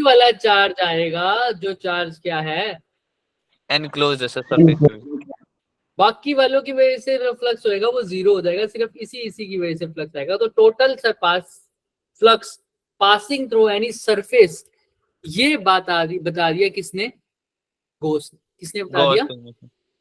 वही वाला चार्ज आएगा जो चार्ज क्या है, एनक्लोज्ड है सर सरफेस। बाकी वालों की वजह से फ्लक्स होएगा वो जीरो हो जाएगा, सिर्फ इसी की वजह से फ्लक्स आएगा। तो total flux passing through any surface, ये बता दिया किसने, गोस। किसने बता दिया?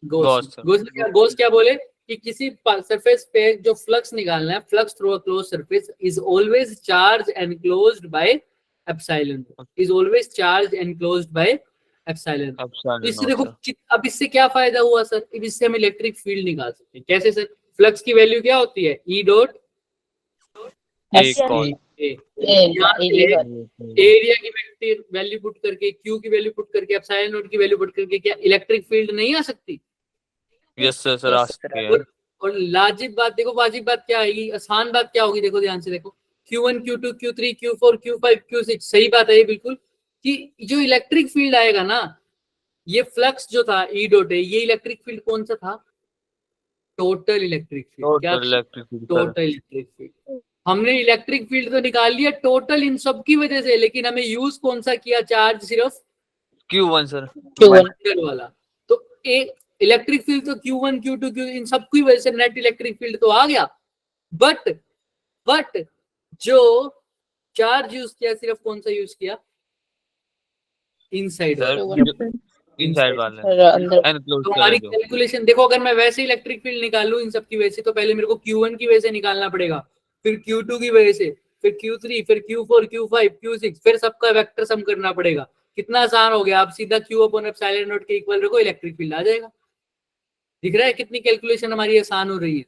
गोस क्या बोले कि किसी सरफेस पे जो फ्लक्स निकालना है, flux through a close surface is always charge enclosed by epsilon, is always charge enclosed by epsilon. तो इससे देखो अब इससे क्या फायदा हुआ सर, अब इससे हम इलेक्ट्रिक फील्ड निकाल सकते हैं। कैसे सर? फ्लक्स की वैल्यू क्या होती है, ई डॉट एरिया की वैल्यू पुट करके, क्यू की वैल्यू पुट करके, एप्सिलॉन नॉट की वैल्यू पुट करके क्या इलेक्ट्रिक फील्ड नहीं आ सकती? यस सर आ सकती है। और लाजिब बात देखो, वाजिब बात क्या आएगी, आसान बात क्या होगी, देखो ध्यान से देखो, Q1 Q2 Q3 Q4 Q5 Q6, सही बात है ये बिल्कुल, कि जो इलेक्ट्रिक फील्ड आएगा ना, ये फ्लक्स जो था ई डॉट है, ये इलेक्ट्रिक फील्ड कौन सा था, टोटल इलेक्ट्रिक फील्ड। क्या टोटल इलेक्ट्रिक फील्ड? हमने इलेक्ट्रिक फील्ड तो निकाल लिया टोटल इन सब की वजह से, लेकिन हमें यूज कौन सा किया, चार्ज सिर्फ Q1 सर, Q1 वाला। तो एक इलेक्ट्रिक फील्ड तो Q1 Q2 Q इन सब की वजह से नेट इलेक्ट्रिक फील्ड तो आ गया, बट जो चार्ज यूज किया सिर्फ कौन सा यूज किया, इनसाइड वाला तो हमारी कैलकुलेशन देखो, अगर मैं वैसे इलेक्ट्रिक फील्ड निकालूं इन सब की वजह से, तो पहले मेरे को Q1 की वजह से निकालना पड़ेगा, फिर Q2 की वजह से, फिर Q3, फिर Q4 Q5 Q6, फिर सबका वेक्टर सम करना पड़ेगा। कितना आसान हो गया, आप सीधा Q अपॉन एप्सिलॉन नॉट के इक्वल रखो, इलेक्ट्रिक फील्ड आ जाएगा। दिख रहा है कितनी कैलकुलेशन हमारी आसान हो रही है?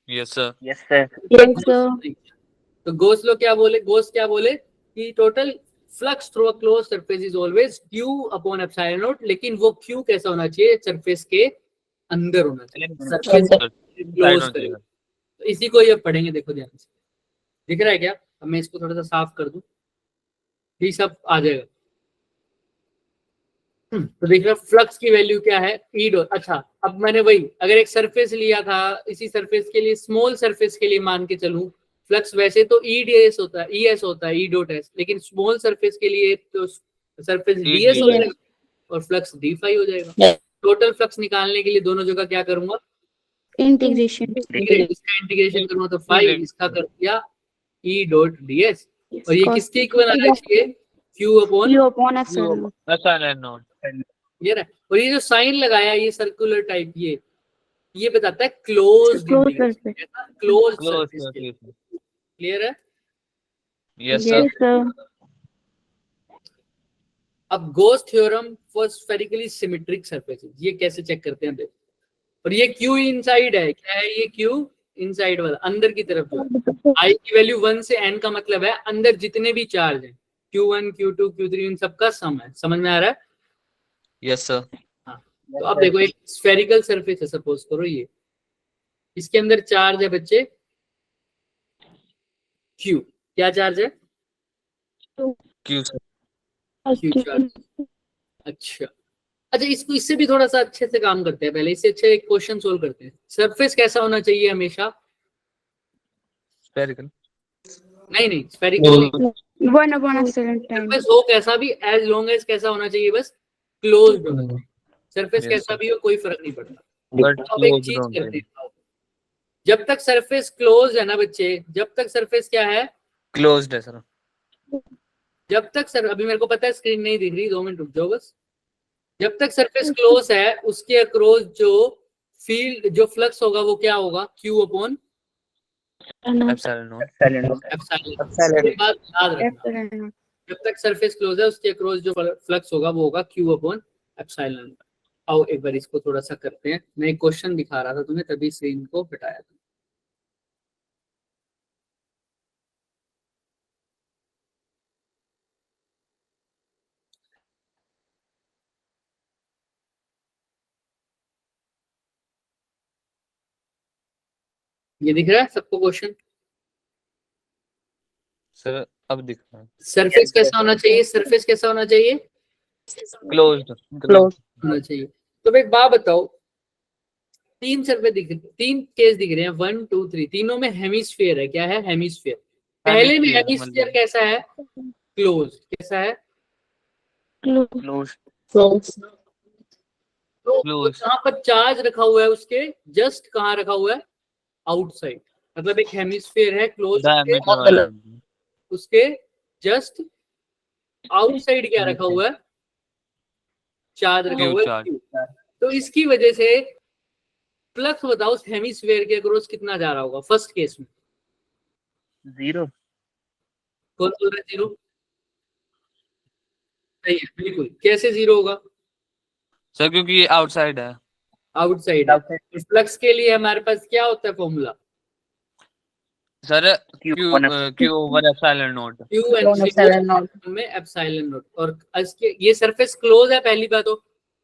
Yes sir, yes sir. तो गोस क्या बोले कि total flux through a close surface is always Q upon epsilon not, लेकिन वो Q कैसा होना चाहिए, सरफेस के अंदर होना चाहिए, सरफेस क्लोज करेगा। तो इसी को ये पढ़ेंगे, देखो ध्यान से, दिख रहा है क्या? अब मैं इसको थोड़ा सा साफ कर दूं, ये सब आ जाएगा। तो देख रहे फ्लक्स की वैल्यू क्या है, ई डॉट। अच्छा, अब मैंने वही अगर एक सरफेस लिया था, इसी सरफेस के लिए, स्मॉल सरफेस के लिए मान के चलूं, फ्लक्स वैसे तो ई डी एस होता है, ई एस होता है, ई डॉट एस, लेकिन स्मॉल सरफेस के लिए तो सरफेस डी एस हो जाएगा और फ्लक्स डी फाई हो जाएगा। टोटल फ्लक्स निकालने के लिए दोनों जगह क्या करूंगा, इंटीग्रेशन। इसका इंटीग्रेशन करूंगा तो फाइव, इसका कर दिया ई डॉट डी एस, और ये किसके इक्वल आना चाहिए, Q अपॉन एप्सिलॉन नॉट। ये रहा। और ये जो साइन लगाया, ये सर्कुलर टाइप, ये बताता है क्लोज सरफेस। क्लियर है? Yes sir. अब Gauss theorem for spherically symmetric surfaces, ये कैसे चेक करते हैं देखो। और ये Q इनसाइड है, क्या है ये Q इनसाइड वाला, अंदर की तरफ जो I की वैल्यू 1 से n का मतलब है अंदर जितने भी चार्ज हैं, Q1 Q2 Q3 इन सबका सम है। समझ में आ रहा है? Yes sir. हाँ, तो अब देखो एक स्फेरिकल सरफेस है, सपोज करो ये, इसके अंदर चार्ज है बच्चे Q। क्या चार्ज है? Q charge. अच्छा, इसको इससे भी थोड़ा सा अच्छे से काम करते हैं, पहले इससे अच्छे एक क्वेश्चन सोल्व करते हैं। सरफेस कैसा होना चाहिए हमेशा? स्फेरिकल नहीं स्फेरिकल नहीं, one upon epsilon time. Surface हो कैसा भी, एज लॉन्ग एज कैसा होना चाहिए, बस क्लोज्ड होना चाहिए। सरफेस कैसा भी हो कोई फर्क नहीं पड़ता। अब एक चीज करते हैं, जब तक सरफेस क्लोज है ना बच्चे, जब तक सरफेस क्या है, क्लोज्ड है सर, जब तक सर, अभी मेरे को पता है स्क्रीन नहीं दिख रही, 2 मिनट रुक जाओ बस। जब तक सरफेस क्लोज है, उसके अक्रॉस जो फील्ड, जो फ्लक्स होगा वो क्या होगा, Q अपॉन एप्सिलॉन नॉट। बात याद रखना, जब तक सरफेस क्लोज है उसके अक्रॉस जो फ्लक्स होगा वो होगा Q अपॉन एप्सिलॉन। आओ एक बार इसको थोड़ा सा करते हैं, मैं एक क्वेश्चन दिखा रहा था तुम्हें तभी स्क्रीन को हटाया था। ये दिख रहा है सबको क्वेश्चन? सर अब दिख रहा है। सरफेस कैसा होना चाहिए, सरफेस कैसा होना चाहिए, क्लोज्ड होना चाहिए। तो एक बात बताओ, 3 सरफेस दिख रहे, 3 केस दिख रहे हैं, 1 2 3, तीनों में हेमिस्फीयर है। क्या है, हेमिस्फीयर। पहले में हेमिस्फीयर कैसा है, क्लोज। कैसा है, क्लोज तो Close. जहाँ पर चार्ज रखा हुआ है उसके जस्ट कहाँ रखा हुआ है, आउटसाइड, मतलब एक हेमिस्फीयर है क्लोज, diameter वाला उसके जस्ट आउटसाइड क्या रखा हुआ है, चार्ज रखा Q हुआ है charge. Q। तो इसकी वजह से फ्लक्स बताओ उस हेमिस्फीयर के अक्रॉस कितना जा रहा होगा फर्स्ट केस में, 0 कौन बोल रहा है 0? सही है बिल्कुल। कैसे 0 होगा? सर क्योंकि ये आउटसाइड है। आउटसाइड है। तो फ्लक्स के लिए हमारे पास क्या होता है formula, sir Q Q upon Q over epsilon naught. Q and में एप्सिलॉन नॉट। और इसके ये सरफेस क्लोज है पहली बात तो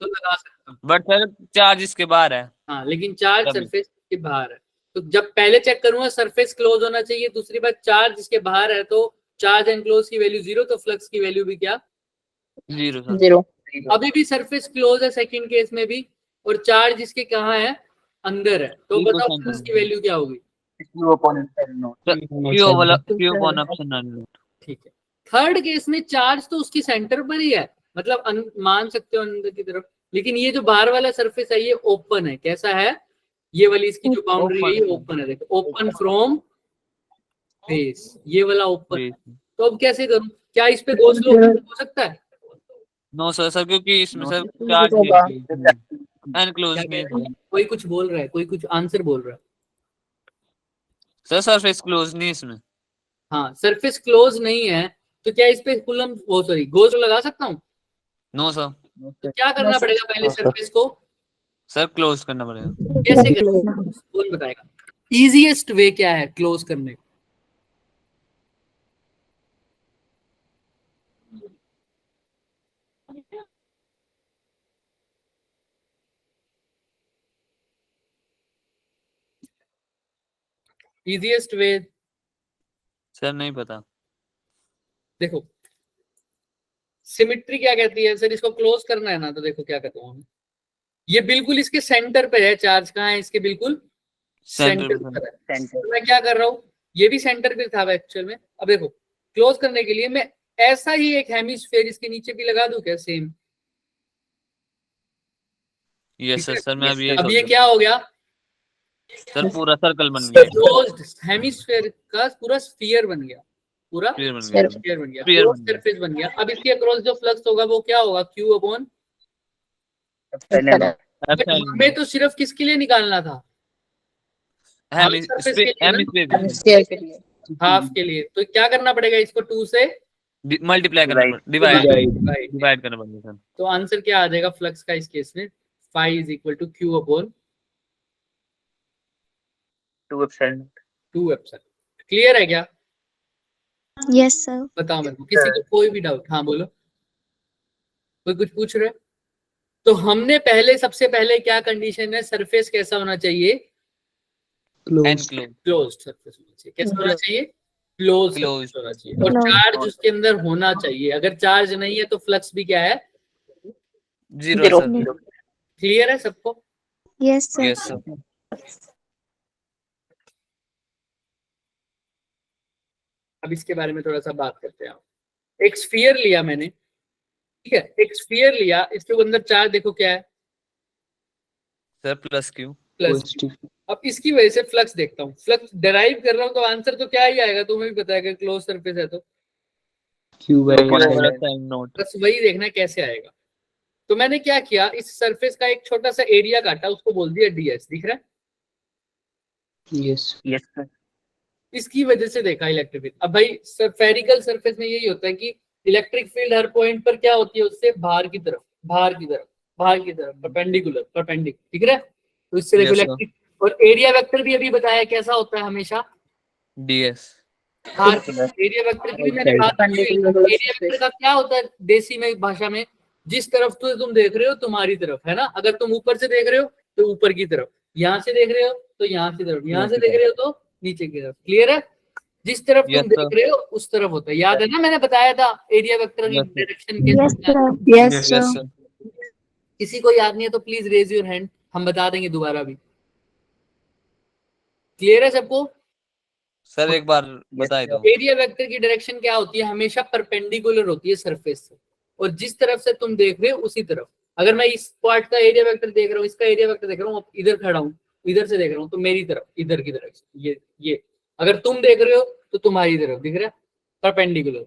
लगा सकता हूँ, बट सर चार्ज इसके बाहर है। हाँ, लेकिन चार्ज तभी। सरफेस के बाहर है। तो जब पहले चेक करूंगा सरफेस क्लोज होना चाहिए, दूसरी बात चार्ज इसके बाहर है, तो चार्ज एंड क्लोज की वैल्यू 0, तो फ्लक्स की वैल्यू भी क्या, 0 सर। अभी भी सरफेस क्लोज है सेकंड केस में भी, और चार्ज इसके कहाँ है, अंदर है, तो बिल्कुल बताओ center फ्लक्स की में। वैल्यू क्या होगी? Q upon epsilon naught sir Q upon epsilon naught. ठीक है। थर्ड केस में चार्ज तो उसकी सेंटर पर ही है, मतलब मान सकते हो अंदर की तरफ, लेकिन ये जो बाहर वाला सरफेस है ये ओपन है। कैसा है? ये वाली इसकी जो बाउंड्री है ये ओपन है, देखो, ओपन फ्रॉम फेस, ये वाला ओपन है। Base. तो अब कैसे करूं, क्या इस पे गोस लो हो सकता है? नो सर सर क्योंकि इसमें सर No, चार्ज होगा। एनक्लोज क्या में कह रहे हैं? कोई कुछ बोल रहा है, कोई कुछ आंसर बोल रहा है। सर सरफेस क्लोज नहीं इसमें। हाँ, सरफेस क्लोज नहीं है, तो क्या इस पे कुलम वो सॉरी गोस लगा सकता हूँ? No sir. तो क्या करना पड़ेगा पहले सरफेस को, सर क्लोज करना पड़ेगा। कैसे करना, कौन बताएगा? इजीएस्ट वे क्या है क्लोज करने का? इजीएस्ट वे सर नहीं पता। देखो, सिमिट्री क्या कहती है सर, इसको क्लोज करना है ना, तो देखो क्या कहता हूँ, ये बिल्कुल इसके सेंटर पे है, चार्ज कहाँ है इसके, बिल्कुल सेंटर सेंटर पे पर है। तो मैं क्या कर रहा हूँ, ये भी सेंटर पे था एक्चुअल में। अब देखो क्लोज करने के लिए मैं ऐसा ही एक हेमिस्फीयर इसके नीचे भी लगा दूं क्या, सेम? यस सर सर मैं अभी यही अब ये सोच क्या हो गया, सर पूरा सर्कल बन गया। क्लोज्ड हेमिस्फीयर का पूरा स्फीयर बन गया, पूरा क्लियर बन गया। स्फीयर बन गया, Sphere क्लोज बन गया। सरफेस बन गया। अब इसके अक्रॉस जो फ्लक्स होगा वो क्या होगा, Q upon, epsilon naught but हमें तो सिर्फ किसके लिए निकालना था, हाफ सरफेस के लिए ना, हेमिस्फीयर के लिए हाफ के लिए। तो क्या करना पड़ेगा, इसको 2 से मल्टीप्लाई करना पड़ेगा, डिवाइड करना पड़ेगा सर। तो आंसर क्या आ जाएगा फ्लक्स का इस केस में, phi is equal to Q upon 2 epsilon naught 2 epsilon. Clear है क्या? Yes, sir. बताओ मेरे को, किसी को कोई भी डाउट? हाँ बोलो, कोई कुछ पूछ रहे? तो हमने पहले सबसे पहले क्या कंडीशन है, सरफेस कैसा होना चाहिए, एनक्लोज। क्लोज्ड सरफेस होना चाहिए। कैसा होना चाहिए, क्लोज Closed. होना चाहिए, और चार्ज उसके अंदर होना चाहिए। अगर चार्ज नहीं है तो फ्लक्स भी क्या है, 0 सर। क्लियर है सबको? Yes, sir. Yes sir. अब इसके बारे में थोड़ा सा बात करते हैं। एक स्फीयर लिया मैंने, ठीक है, एक स्फीयर लिया, इसके अंदर चार्ज देखो क्या है, सर प्लस क्यू। प्लस। अब इसकी वजह से फ्लक्स देखता हूँ, फ्लक्स डेराइव कर रहा हूँ, तो आंसर तो क्या ही आएगा, तुम्हें भी पता है, क्लोज सरफेस है तो बस वही देखना है कैसे आएगा। तो मैंने क्या किया, इस सरफेस का एक छोटा सा एरिया काटा, उसको बोल दिया ds, दिख रहा है? yes sir इसकी वजह से देखा इलेक्ट्रिक फील्ड। अब भाई स्फेरिकल सरफेस में यही होता है कि इलेक्ट्रिक फील्ड हर पॉइंट पर क्या होती है, उससे बाहर की तरफ, बाहर की तरफ, बाहर की तरफ, परपेंडिकुलर, ठीक है? तो इससे देखो Yes, sir. इलेक्ट्रिक, और एरिया वेक्टर भी अभी बताया कैसा होता है हमेशा, डीएस। बाहर की तरफ। एरिया वेक्टर की भी मैंने कहा, एरिया वेक्टर का क्या होता है देसी में भाषा में, जिस तरफ तो तुम देख रहे हो तुम्हारी तरफ है ना, अगर तुम ऊपर से देख रहे हो तो ऊपर की तरफ, यहाँ से देख रहे हो तो यहाँ की तरफ, यहाँ से देख रहे हो तो नीचे की तरफ। क्लियर है? जिस तरफ Yes, तुम sir. देख रहे हो उस तरफ होता है। याद है ना, मैंने बताया था एरिया वेक्टर की Yes, sir. डायरेक्शन Yes, कैसे होता है? sir. Yes, yes sir. Sir. किसी को याद नहीं है तो प्लीज रेज योर हैंड, हम बता देंगे दोबारा भी। क्लियर है सबको? सर एक बार बताए दो। एरिया वेक्टर की डायरेक्शन क्या होती है, हमेशा परपेंडिकुलर होती है सरफेस से। और जिस तरफ से तुम देख रहे हो उसी तरफ। अगर मैं इस पार्ट का एरिया वेक्टर देख रहा हूँ, इसका एरिया वेक्टर देख रहा हूँ, इधर खड़ा हूँ, इधर से देख रहा हूँ, तो मेरी तरफ, इधर की तरफ, ये अगर तुम देख रहे हो तो तुम्हारी तरफ दिख रहा है, परपेंडिकुलर।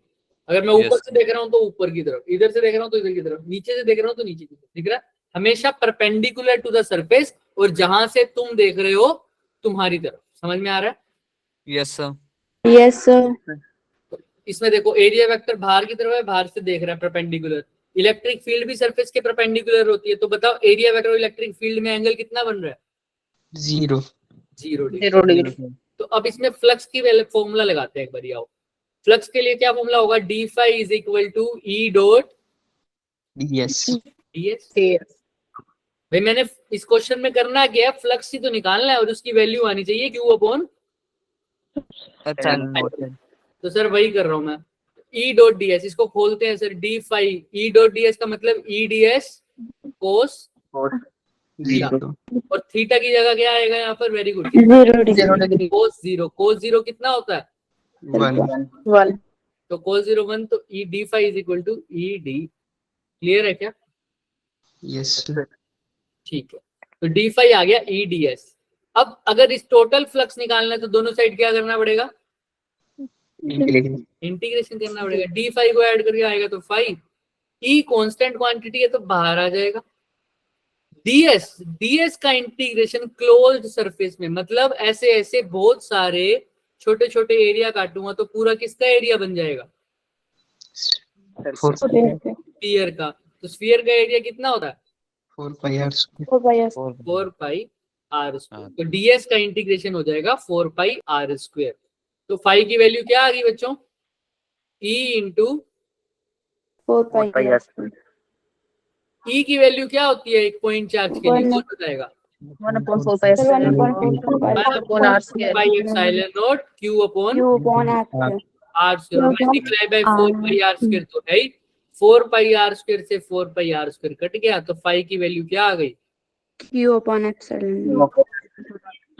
अगर मैं ऊपर Yes. से देख रहा हूँ तो ऊपर की तरफ, इधर से देख रहा हूँ तो इधर की तरफ, नीचे से देख रहा हूँ तो नीचे की तरफ दिख रहा है, हमेशा परपेंडिकुलर टू द सरफेस, और जहां से तुम देख रहे हो तुम्हारी तरफ। समझ में आ रहा है? Yes, sir. Yes, sir. इसमें देखो एरिया वेक्टर बाहर की तरफ है, बाहर से देख रहा है परपेंडिकुलर। इलेक्ट्रिक फील्ड भी सरफेस के परपेंडिकुलर होती है, तो बताओ एरिया वेक्टर और इलेक्ट्रिक फील्ड में एंगल कितना बन रहा है? 0 0 डिग्री। 0 डिग्री। तो अब इसमें फ्लक्स की वैल्यू फॉर्मूला लगाते हैं एक बार। आओ, फ्लक्स के लिए क्या फॉर्मूला होगा? D phi is equal to E dot ds ds। भाई मैंने इस क्वेश्चन में करना क्या है? फ्लक्स ही तो निकालना है और उसकी वैल्यू आनी चाहिए क्यू अपॉन। Epsilon naught. तो सर वही कर रहा हूं मैं। ई डॉट डी एस, इसको खोलते हैं sir. D phi E dot D S का मतलब ई डी एस कोस और थीटा, 0 और थीटा की जगह क्या आएगा यहाँ पर? Very good, 0 degree. 0 degree. Cos zero. Cos zero कितना होता है? 1 1 तो कोस जीरो 1, तो E D phi is equal to E D. Clear है क्या? yes ठीक है, तो डी फाई आ गया ई डी एस। अब अगर इस टोटल फ्लक्स निकालना है तो दोनों साइड क्या करना पड़ेगा? इंटीग्रेशन करना पड़ेगा। डी फाई को ऐड करके आएगा तो फाई, ई कांस्टेंट क्वांटिटी है तो बाहर आ जाएगा। डीएस, डीएस का इंटीग्रेशन क्लोज्ड सरफेस में, मतलब ऐसे ऐसे बहुत सारे छोटे छोटे एरिया काटूंगा तो पूरा किसका एरिया बन जाएगा? 4 स्फीयर का। तो स्फीयर का एरिया कितना होता है? 4 pi r square 4 pi R square. तो डीएस का इंटीग्रेशन हो जाएगा 4 पाई आर स्क्वायर। तो फाई की वैल्यू क्या आ गई बच्चों? E into 4 pi pi r r square. E की वैल्यू क्या होती है एक पॉइंट चार्ज के लिए? कौन बताएगा? 1/4 pi Sir, epsilon 1.4 pi upon r square. Pi epsilon naught Q upon Q upon r square. R square multiply by 4 pi R square. तो है 4 पाई आर स्क्वायर से 4 पाई आर स्क्वायर कट गया, तो phi की value क्या आ गई? Q upon epsilon.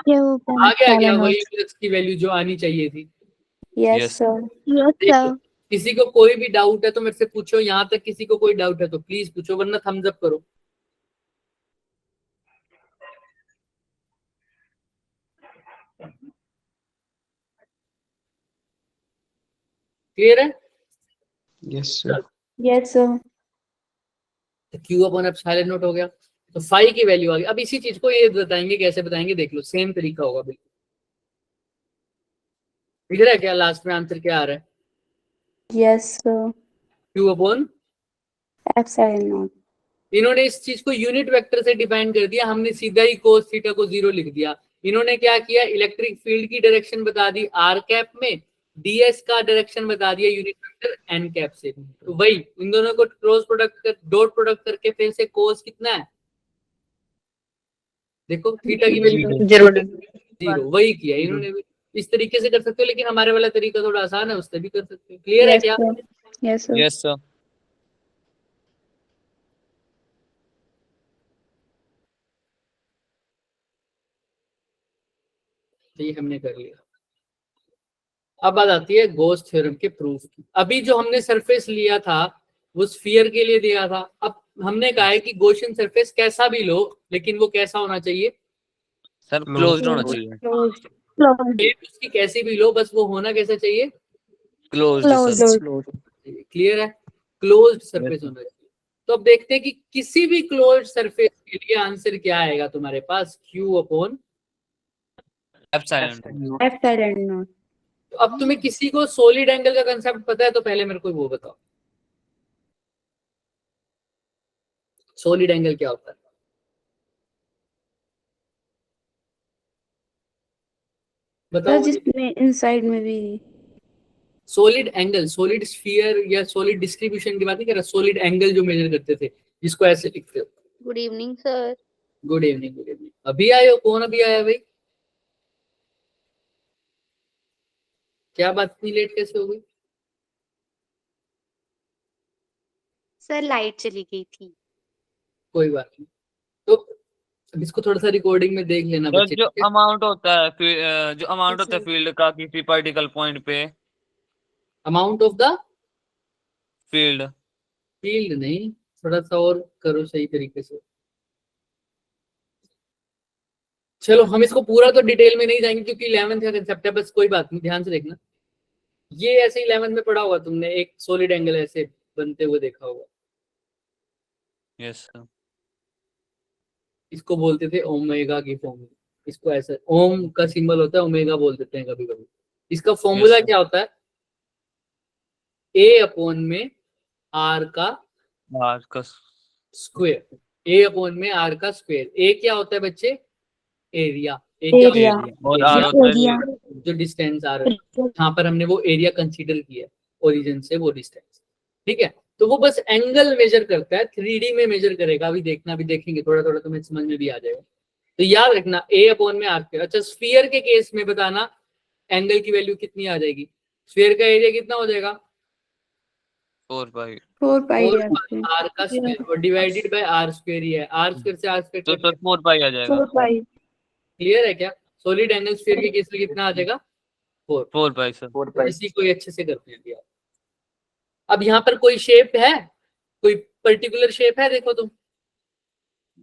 Q upon आ गया क्या? epsilon. वही फ्लक्स की वैल्यू जो आनी चाहिए थी। Yes, Yes. sir. Yes, देखो, किसी को कोई भी डाउट है तो मेरे से पूछो। यहाँ तक किसी को कोई डाउट है तो प्लीज पूछो, वरना थम्स अप करो। क्लियर है? yes sir Yes, sir. तो क्यू अपॉन एप्सिलॉन नॉट हो गया, तो फाई की वैल्यू आ गई। अब इसी चीज को ये बताएंगे, कैसे बताएंगे देख लो, सेम तरीका होगा बिल्कुल। दिख रहा है क्या लास्ट में आंसर क्या आ रहा है? Yes, sir. Q upon, Epsilon naught. इन्होंने इस चीज को यूनिट वेक्टर से डिफाइन कर दिया, हमने सीधा ही कोस थीटा को 0 लिख दिया। इन्होंने क्या किया? इलेक्ट्रिक फील्ड की डायरेक्शन बता दी आर कैप में, डीएस का डायरेक्शन बता दिया यूनिट वेक्टर एन कैप से। तो वही इन दोनों को क्रॉस प्रोडक्ट कर, डॉट प्रोडक्ट करके फिर से कोस कितना है? देखो थीटा की वैल्यू 0 डिग्री। 0, वही किया इन्होंने भी। इस तरीके से कर सकते हो, लेकिन हमारे वाला तरीका थोड़ा आसान है, उससे भी कर सकते हो। क्लियर है Yes, क्या? sir. Yes, sir. Yes, sir. तो ये हमने कर लिया। अब बात आती है गॉस थ्योरम के प्रूफ की। अभी जो हमने सरफेस लिया था वो स्फीयर के लिए दिया था। अब हमने कहा है कि गॉसियन सरफेस कैसा भी लो, लेकिन वो कैसा होना चाहिए? Sir, closed होना चाहिए. Closed. Closed. उसकी कैसी भी लो, बस वो होना कैसा चाहिए? Closed, Closed. sir. क्लियर है? क्लोज्ड सरफेस होना चाहिए। तो अब देखते हैं कि किसी भी क्लोज्ड सरफेस के लिए आंसर क्या आएगा तुम्हारे पास? Q upon. Epsilon. Epsilon naught. तो अब तुम्हें किसी को सॉलिड एंगल का कंसेप्ट पता है तो पहले मेरे को वो बताओ, सॉलिड एंगल क्या होता है? सर बताओ। जिसमें इनसाइड में भी सॉलिड एंगल, सॉलिड स्फीयर या सॉलिड डिस्ट्रीब्यूशन की बात नहीं कर रहा, सॉलिड एंगल जो मेजर करते थे, जिसको ऐसे लिखते हो। Good evening sir. Good evening, good evening. अभी आए हो? कौन अभी आया भाई? क्या बात, इतनी लेट कैसे हो गई? सर लाइट चली गई थी। कोई बात नहीं। तो अब इसको थोड़ा सा रिकॉर्डिंग में देख लेना जो बच्चे। जो अमाउंट होता है जो अमाउंट Yes, होता है sir. फील्ड का किसी पर्टिकुलर पॉइंट पे, amount of the field field नहीं, थोड़ा सा और करो सही तरीके से। चलो हम इसको पूरा तो डिटेल में नहीं जाएंगे क्योंकि 11th का कंसेप्ट है, बस कोई बात नहीं, ध्यान से देखना। ये ऐसे 11th में पढ़ा होगा तुमने, एक सॉलिड एंगल ऐसे बनते हुए देखा होगा। Yes sir. इसको बोलते थे ओमेगा की फॉर्म। इसको ऐसे ओम का सिंबल होता है, ओमेगा बोल देते हैं कभी कभी। इसका फॉर्मूला Yes, sir. क्या होता है? ए अपॉन में आर का मार्कस स्क्वायर। ए अपॉन में आर का स्क्वायर। ए क्या होता है बच्चे? एरिया। ए क्या होता एरिया। है? और आर होता है एरिया। जो डिस्टेंस आर है, यहाँ पर हमने वो एरिया कंसीडर किया है, ओरिजिन से वो डिस्टेंस। ठीक है, तो वो बस एंगल मेजर करता है, 3D में मेजर करेगा। अभी देखना, अभी देखेंगे, थोड़ा थोड़ा तुम्हें समझ में भी आ जाएगा। तो याद रखना ए अपॉन में आर स्क्वायर। अच्छा, स्फीयर के केस में बताना एंगल की वैल्यू कितनी आ जाएगी? स्फीयर का एरिया कितना हो जाएगा? 4 पाई। 4 पाई और आर आर का स्क्वायर और डिवाइडेड बाय आर स्क्वायर ही है। आर स्क्वायर से आर तो स्क्वायर सर 4 पाई आ जाएगा। 4 पाई। क्लियर है क्या? सॉलिड एंगल स्फीयर के केस में कितना आ जाएगा? 4। 4 पाई सर। तो इसी को ही अच्छे से करते हैं अभी आप। अब यहाँ पर कोई शेप है, कोई पर्टिकुलर शेप है? देखो तुम,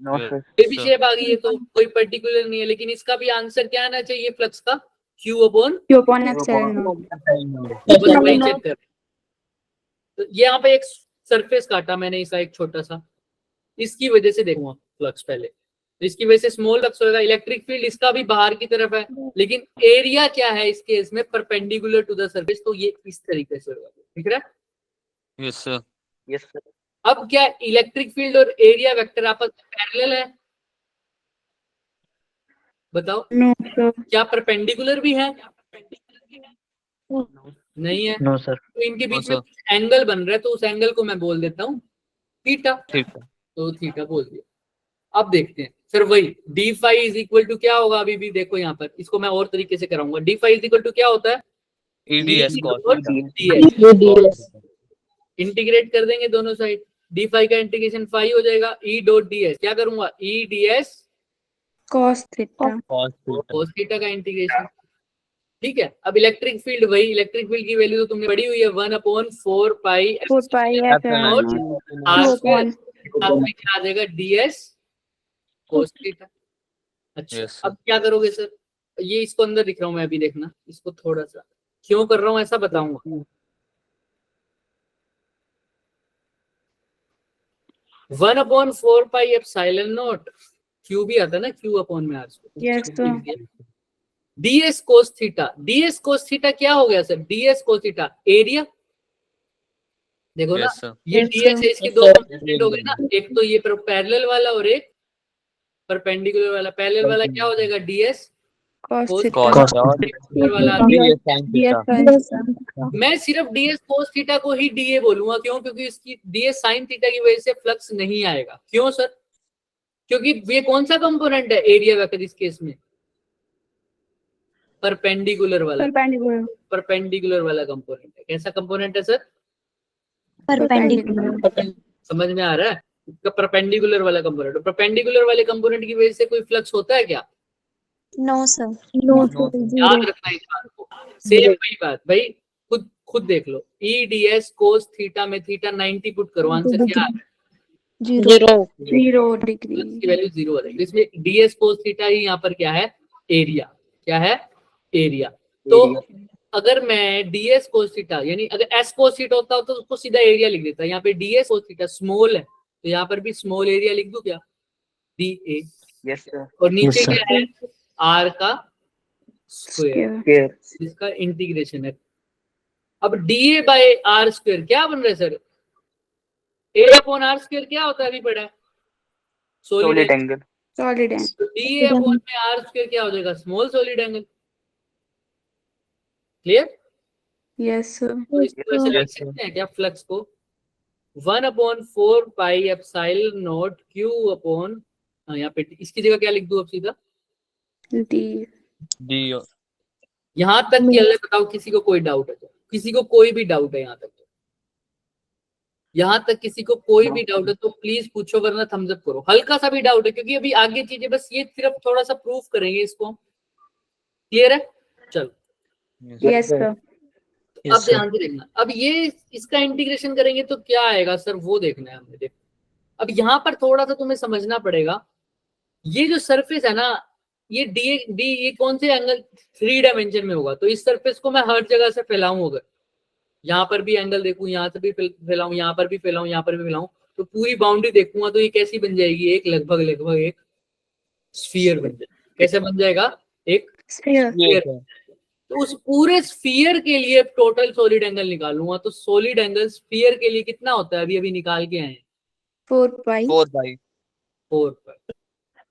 नो सर। कोई भी शेप आ गई है तो कोई पर्टिकुलर नहीं है, लेकिन इसका भी आंसर क्या आना चाहिए फ्लक्स का? Q upon. Q upon epsilon naught। तो बस वही चेक कर। तो यहाँ पे एक सरफेस काटा मैंने इसका एक छोटा सा, इसकी वजह से देखूंगा फ्लक्स पहले, तो इसकी वजह से स्मॉल फ्लक्स होगा। इलेक्ट्रिक फील्ड इसका भी बाहर की तरफ है, लेकिन एरिया क्या है इस केस में? परपेंडिकुलर टू द सरफेस, तो ये इस तरीके से होगा। ठीक है? Yes sir. Yes, sir. अब क्या इलेक्ट्रिक फील्ड और एरिया वेक्टर आपस में पैरेलल है? बताओ, No sir। क्या परपेंडिकुलर भी है? नहीं है। No, sir. तो इनके बीच No, में sir. कुछ एंगल बन रहा है, तो उस एंगल को मैं बोल देता हूँ थीटा। ठीक है। तो थीटा बोल दिया। अब देखते हैं फिर वही D phi is equal to क्या होगा? अभी भी देखो यहाँ पर, इसको मैं और तरीके से कराऊंगा। D phi is equal to क्या होता है? ईडीएस और कॉस। ds। इंटीग्रेट कर देंगे दोनों साइड। डी फाई का इंटीग्रेशन फाई हो जाएगा। ई डॉट डी एस क्या करूंगा? E D S cos theta। cos theta का इंटीग्रेशन। ठीक है, अब इलेक्ट्रिक फील्ड वही, इलेक्ट्रिक फील्ड की वैल्यू तो तुमने पढ़ी हुई है, 1/4 pi 4 pi epsilon naught। R Q square. upon। साथ में क्या आ जाएगा? ds cos theta. अच्छा, Yes, sir. अब क्या करोगे सर? ये इसको अंदर लिख रहा हूं मैं, अभी देखना इसको थोड़ा सा क्यों कर रहा हूं ऐसा बताऊंगा। 1/4 पाई एप्सिलॉन नॉट, क्यू भी आता है ना, क्यू अपॉन में R Yes sir। ds cos theta. ds cos theta क्या हो गया sir? ds cos theta area. देखो ना, Yes, sir. ये Yes, ds sir। है, इसके दो कंपोनेंट हो गए ना, एक तो ये पैरेलल वाला और एक परपेंडिकुलर वाला। पैरेलल वाला क्या हो जाएगा? ds cos cos theta। Cos perpendicular वाला। Yes sir। मैं सिर्फ ds cos थीटा को ही da बोलूंगा। क्यों? क्योंकि इसकी ds sin थीटा की वजह से फ्लक्स नहीं आएगा। क्यों सर? क्योंकि ये कौन सा कंपोनेंट है एरिया वेक्टर इस केस में? परपेंडिकुलर वाला। Perpendicular। परपेंडिकुलर वाला कंपोनेंट है। कैसा कंपोनेंट है सर? Perpendicular। समझ में आ रहा है? इसका परपेंडिकुलर वाला कंपोनेंट। परपेंडिकुलर वाले कंपोनेंट की वजह से कोई फ्लक्स होता है क्या? No sir। No sir। याद रखना इस बात को। सेम वही बात भाई, खुद देख लो। E D S cos theta में थीटा 90 पुट करो, आंसर क्या है? 0 degree। इसकी वैल्यू 0 आ जाएगी। इसमें डी एस कोस थीटा ही यहाँ पर क्या है? एरिया। क्या है? एरिया। तो अगर मैं डी एस कोस थीटा, यानी अगर एस कोस थीटा होता तो उसको सीधा एरिया लिख देता। यहाँ पे D S cos theta small है, तो यहाँ पर भी स्मॉल एरिया लिख दूं क्या? D A. Yes, sir. और नीचे Yes, sir. क्या है? आर का स्क्वायर, Square। जिसका इंटीग्रेशन है। अब D A by R square क्या बन रहा है sir? A upon R square क्या होता है? अभी पढ़ा है, solid angle. Solid angle। D A upon में आर स्क्वायर क्या हो जाएगा? Small solid angle. Clear? Yes sir। तो इसको ऐसे लिख सकते हैं क्या फ्लक्स को? 1/4 पाई एप्सिलॉन नॉट क्यू अपॉन, यहाँ पे इसकी जगह क्या लिख दूं अब सीधा? D। डी। यहाँ तक कि अल्लाह बताओ किसी को कोई डाउट है तो? किसी को कोई भी डाउट है यहाँ तक? यहाँ तक किसी को कोई भी डाउट है तो प्लीज पूछो, वरना थम्स अप करो। हल्का सा भी डाउट है, क्योंकि अभी आगे चीजें बस ये सिर्फ थोड़ा सा प्रूफ करेंगे इसको। क्लियर है? चलो, Yes sir। अब ध्यान से देखना, अब ये इसका इंटीग्रेशन करेंगे तो क्या आएगा सर, वो देखना है हमें। देखो अब यहाँ पर थोड़ा सा तुम्हें समझना पड़ेगा, ये जो सरफेस है ना, ये डी ये कौन से एंगल 3 डायमेंशन में होगा, तो इस सरफेस को मैं हर जगह से फैलाऊं, अगर यहाँ पर भी एंगल देखूं, यहाँ से भी फैलाऊं, यहाँ पर भी फैलाऊं, यहाँ पर भी फैलाऊं, तो पूरी बाउंड्री देखूंगा तो ये कैसी बन जाएगी, एक लगभग लगभग एक स्फीयर बन जाएगा। कैसे बन जाएगा, एक sphere, स्फीयर। तो उस पूरे स्फीयर के लिए टोटल सॉलिड एंगल निकालूंगा, तो सॉलिड एंगल स्फीयर के लिए कितना होता है, अभी अभी निकाल के आए हैं 4 pi, 4 पाई 4 पाई।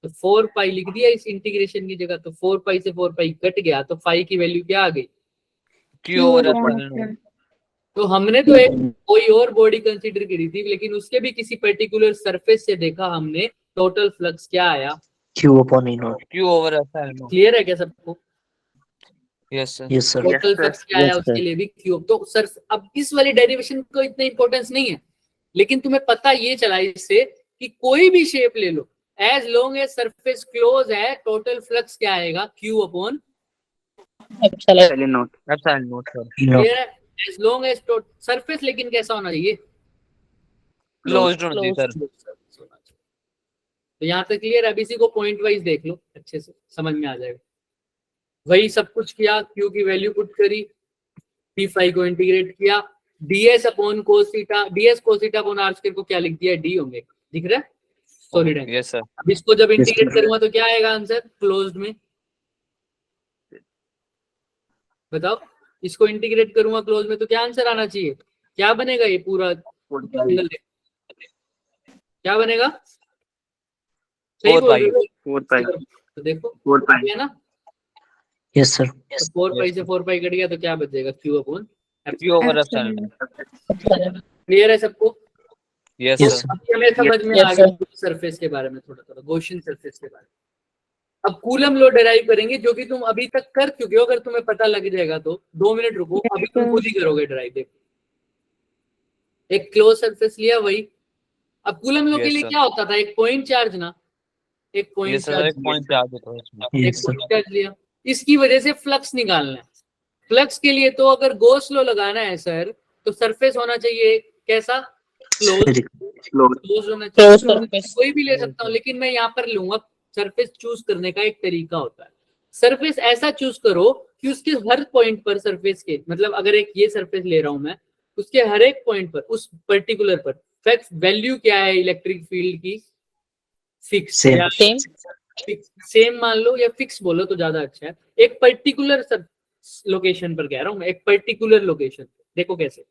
तो 4 पाई लिख दिया इस इंटीग्रेशन की जगह, तो 4 पाई से 4 पाई कट गया, तो फाई की वैल्यू क्या आ गई, Q over Q epsilon over naught। तो हमने तो एक कोई और बॉडी कंसीडर करी थी, लेकिन उसके भी किसी पर्टिकुलर सरफेस से देखा हमने, टोटल फ्लक्स क्या आया, Q upon E naught. Q over epsilon naught। Clear है क्या सबको, Yes sir। Yes, sir. Total flux क्या आया उसके लिए भी क्यू। तो सर अब इस वाली डेरिवेशन को इतना इंपॉर्टेंस नहीं है, लेकिन तुम्हें पता ये चला इससे कि कोई भी शेप ले लो, as long as surface close है, टोटल फ्लक्स क्या आएगा, Q upon epsilon naught sir। E naught. Clear है, एज लॉन्ग एज सरफेस, लेकिन कैसा होना चाहिए, Closed होना चाहिए सर। तो यहाँ तक क्लियर है। अब इसी को पॉइंट वाइज देख लो, अच्छे से समझ में आ जाएगा। वही सब कुछ किया, क्यू की वैल्यू पुट करी, पी फाई को इंटीग्रेट किया, ds upon cos theta, ds cos theta upon R square को क्या लिख दिया, डी ओमेगा, दिख रहा है सॉलिड एंगल। Yes sir। अब इसको जब इंटीग्रेट sir। करूंगा तो क्या आएगा आंसर, क्लोज्ड में, बताओ, इसको इंटीग्रेट करूंगा क्लोज में तो क्या आंसर आना चाहिए, क्या बनेगा ये पूरा एंगल, क्या बनेगा, सही 4 बोल पाई। रहे हो? 4 pi. तो देखो 4 pi. है ना, Yes, sir. तो 4 पाई से 4 पाई कट गया तो क्या बचेगा, Q upon. Q over epsilon epsilon. naught। Clear है सबको, Yes Yes, sir। sir. अभी हमें समझ में आ गया सरफेस के बारे में, थोड़ा थोड़ा गॉसियन सरफेस के बारे में। अब कूलम लॉ डिराइव करेंगे, जो कि तुम अभी तक कर चुके हो, अगर तुम्हें पता लग जाएगा तो 2 मिनट रुको, अभी तुम खुद ही करोगे डिराइव। देखो एक क्लोज सरफेस लिया, वही अब कूलम लॉ के Yes, लिए sir। क्या होता था, एक पॉइंट चार्ज ना, एक पॉइंट Yes sir। चार्ज, एक पॉइंट चार्ज होता है इसमें। एक Yes, sir. पॉइंट चार्ज लिया, इसकी वजह से फ्लक्स निकालना है। फ्लक्स के लिए तो अगर गॉस लॉ लगाना है सर, तो सरफेस होना चाहिए कैसा, क्लोज, Spherical. क्लोज होना चाहिए। कोई भी ले सकता हूँ, लेकिन मैं यहाँ पर लूंगा, सरफेस चूज करने का एक तरीका होता है। सरफेस ऐसा चूज करो कि उसके हर पॉइंट पर सरफेस के, मतलब अगर एक ये सरफेस ले रहा हूं मैं, उसके हर एक पॉइंट पर, उस पर्टिकुलर पर फिक्स वैल्यू क्या है इलेक्ट्रिक फील्ड की, फिक्स Same. या सेम मान लो, या फिक्स बोलो तो ज्यादा अच्छा है। एक पर्टिकुलर लोकेशन पर कह रहा हूं मैं, एक पर्टिकुलर लोकेशन। देखो कैसे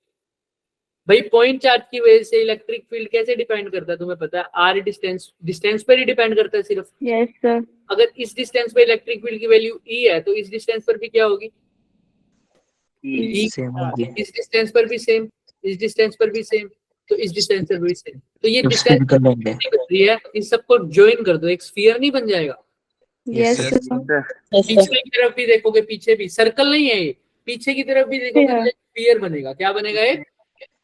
भाई, पॉइंट चार्ज की वजह से इलेक्ट्रिक फील्ड कैसे डिपेंड करता है, तुम्हें पता है, आर डिस्टेंस पर ही डिपेंड करता है सिर्फ। Yes, sir. अगर इस डिस्टेंस पे इलेक्ट्रिक फील्ड की वैल्यू E है, तो इस डिस्टेंस पर भी क्या होगी, E। Same होगी. इस डिस्टेंस पर भी सेम, इस डिस्टेंस पर भी सेम, तो इस डिस्टेंस पर भी सेम। तो ये तो डिस्टेंस spherical bन गए. बन रही है, इन सबको ज्वाइन कर दो, एक स्फीयर नहीं बन जाएगा। Yes, Yes, sir. पीछे की तरफ भी देखोगे, पीछे भी सर्कल नहीं है ये, पीछे की तरफ भी देखोगे तो स्फीयर बनेगा। क्या बनेगा, एक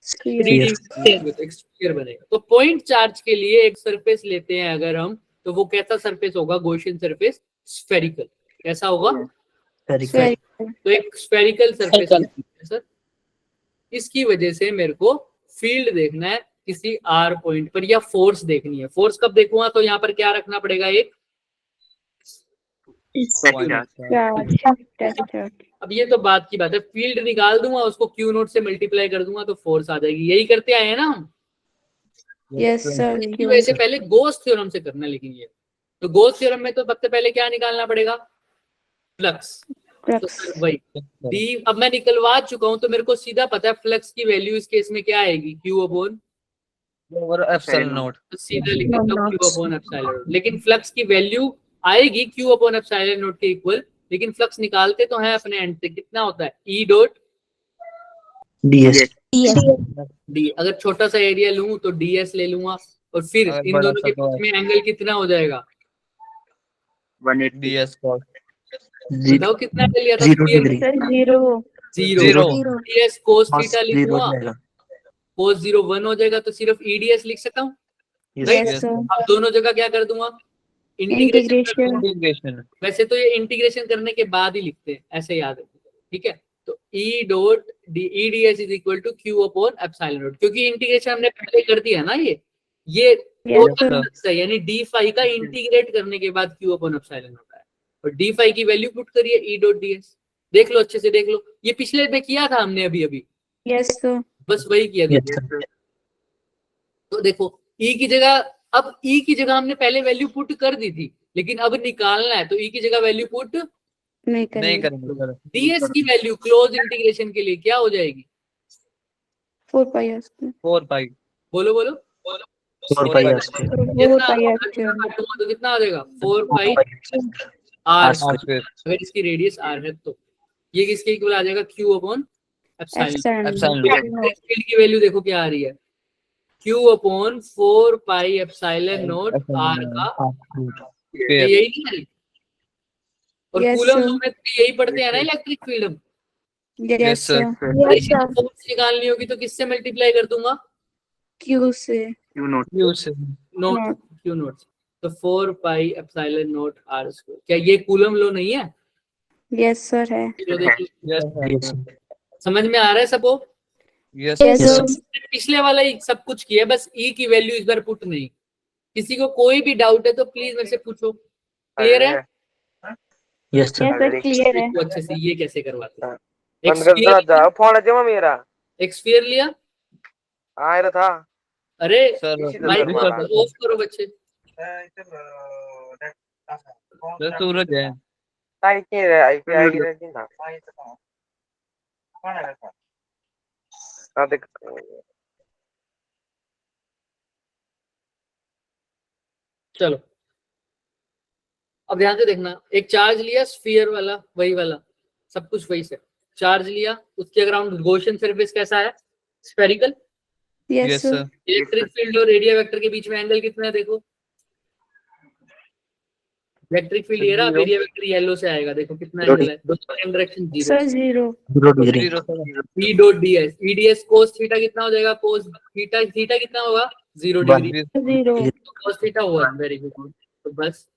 Sphere. 3D एक स्फीयर बनेगा। तो पॉइंट चार्ज के लिए एक सरफेस लेते हैं अगर हम, तो वो कैसा सरफेस होगा, गॉसियन सरफेस, स्फेरिकल। कैसा होगा, Spherical. Spherical. तो एक स्फेरिकल सरफेस है सर। इसकी वजह से मेरे को फील्ड देखना है किसी आर पॉइंट पर, या फोर्स देखनी है। फोर्स कब देखूंगा, तो यहाँ पर क्या रखना पड़ेगा, एक Charge. अब ये तो बात की बात है, फील्ड निकाल दूंगा, उसको क्यू नोट से मल्टीप्लाई कर दूंगा तो फोर्स आ जाएगी। यही करते आए हैं ना हम, Yes, sir. इसकी वजह से पहले गोस थ्योरम से करना है। लेकिन ये तो गोस थ्योरम में तो सबसे पहले क्या निकालना पड़ेगा, फ्लक्स। तो Flux. सर वही डी अब मैं निकलवा चुका हूं, तो मेरे को सीधा पता है फ्लक्स की वैल्यू इस केस में क्या आएगी, Q upon, Over epsilon naught। तो सीधा लिख देता हूं क्यू अपॉन एप्सिलॉन नॉट। लेकिन फ्लक्स की वैल्यू आएगी क्यू अपॉन एप्सिलॉन नॉट के इक्वल, लेकिन फ्लक्स निकालते तो हैं अपने एंड से, कितना होता है, ई डॉट DS. डी। अगर छोटा सा एरिया लूं तो डीएस ले लूंगा, और फिर अगर इन बड़ा दोनों सा के तो बीच में एंगल कितना हो जाएगा, 180. DS cos। बताओ कितना ले लिया था, 0 degree. Sir, 0. जीरो। डीएस कोस Cos थीटा 0 लिखूंगा, हो जाएगा. कोस 0 1 हो जाएगा, तो सिर्फ ईडीएस लिख सकता हूँ। Yes. Right? Yes, sir. अब दोनों जगह क्या कर दूंगा, इंटीग्रेशन। Integration. Integration। वैसे तो ये इंटीग्रेशन करने के बाद ही लिखते हैं, ऐसे याद रखिए, ठीक है। तो E dot E D S is equal to Q upon epsilon naught, क्योंकि इंटीग्रेशन हमने पहले कर दिया ना, ये Yes, sir. यानी डी फाई का इंटीग्रेट करने के बाद क्यू अपॉन एप्सिलॉन नॉट है, और डी फाई की वैल्यू पुट करिए ई डॉट डी एस। देख लो अच्छे से, देख लो, ये पिछले में किया था हमने अभी अभी, Yes, sir. बस वही किया Yes, था। sir. तो देखो ई की जगह, अब ई की जगह हमने पहले वैल्यू पुट कर दी थी, लेकिन अब निकालना है तो ई की जगह वैल्यू पुट, नहीं नहीं करेंगे। करेंगे सर। डीएस की वैल्यू क्लोज इंटीग्रेशन के लिए क्या हो जाएगी? 4 pi r square. 4 पाई बोलो बोलो, 4 pi r square. 4 pi r square. तो कितना आ जाएगा? 4 pi are R square. square. अगर इसकी रेडियस आर है तो ये किसके इक्वल आ जाएगा? Q upon epsilon. Epsilon. Field की वैल्यू देखो क्या आ रही है, Q upon 4 pi epsilon naught R का, यही नहीं है? और Yes, कूलम sir. लॉ में तो यही पढ़ते हैं ना इलेक्ट्रिक फील्ड हम। Yes, sir. sir. फोर्स निकालनी होगी तो किससे मल्टीप्लाई कर दूंगा? Q से. Q naught naught, Not. Q naught. तो 4 pi epsilon naught R square, क्या ये कूलम लॉ नहीं है? Yes, sir है. जो देखिए, Yes, sir. समझ में आ रहा है सबको? Yes Yes, Yes, sir. sir. पिछले वाला ही सब कुछ किया, बस ई की वैल्यू इस बार पुट नहीं। किसी को कोई भी डाउट है तो प्लीज मेरे से पूछो। क्लियर है? Yes, sir. Yes, sir. Clear है. देखो अच्छे से ये कैसे करवाते हैं। बंद कर दो जा फोन है जमा मेरा एक स्फीयर लिया, आ रहा था अरे सर। माइक ऑफ करो बच्चे। सर सूरज है। ताई के रे आई के आई के दिन था देख चलो अब ध्यान से देखना, एक चार्ज लिया स्फीयर वाला, वही वाला सब कुछ वही से चार्ज लिया, उसके अराउंड गॉसियन सरफेस कैसा है? Spherical. Yes, yes sir. Sir. Electric field और रेडियो वेक्टर के बीच में एंगल कितना है? देखो इलेक्ट्रिक फील्ड ये रहा, रेडियो वेक्टर येलो से आएगा, देखो कितना एंगल है, दोनों की direction zero. Sir 0. 0 degree. 0 sir. E dot DS, EDS cos theta कितना हो जाएगा? कोस थीटा, थीटा कितना होगा? 0 One. Degree. 0. Cos theta 1, very good. तो बस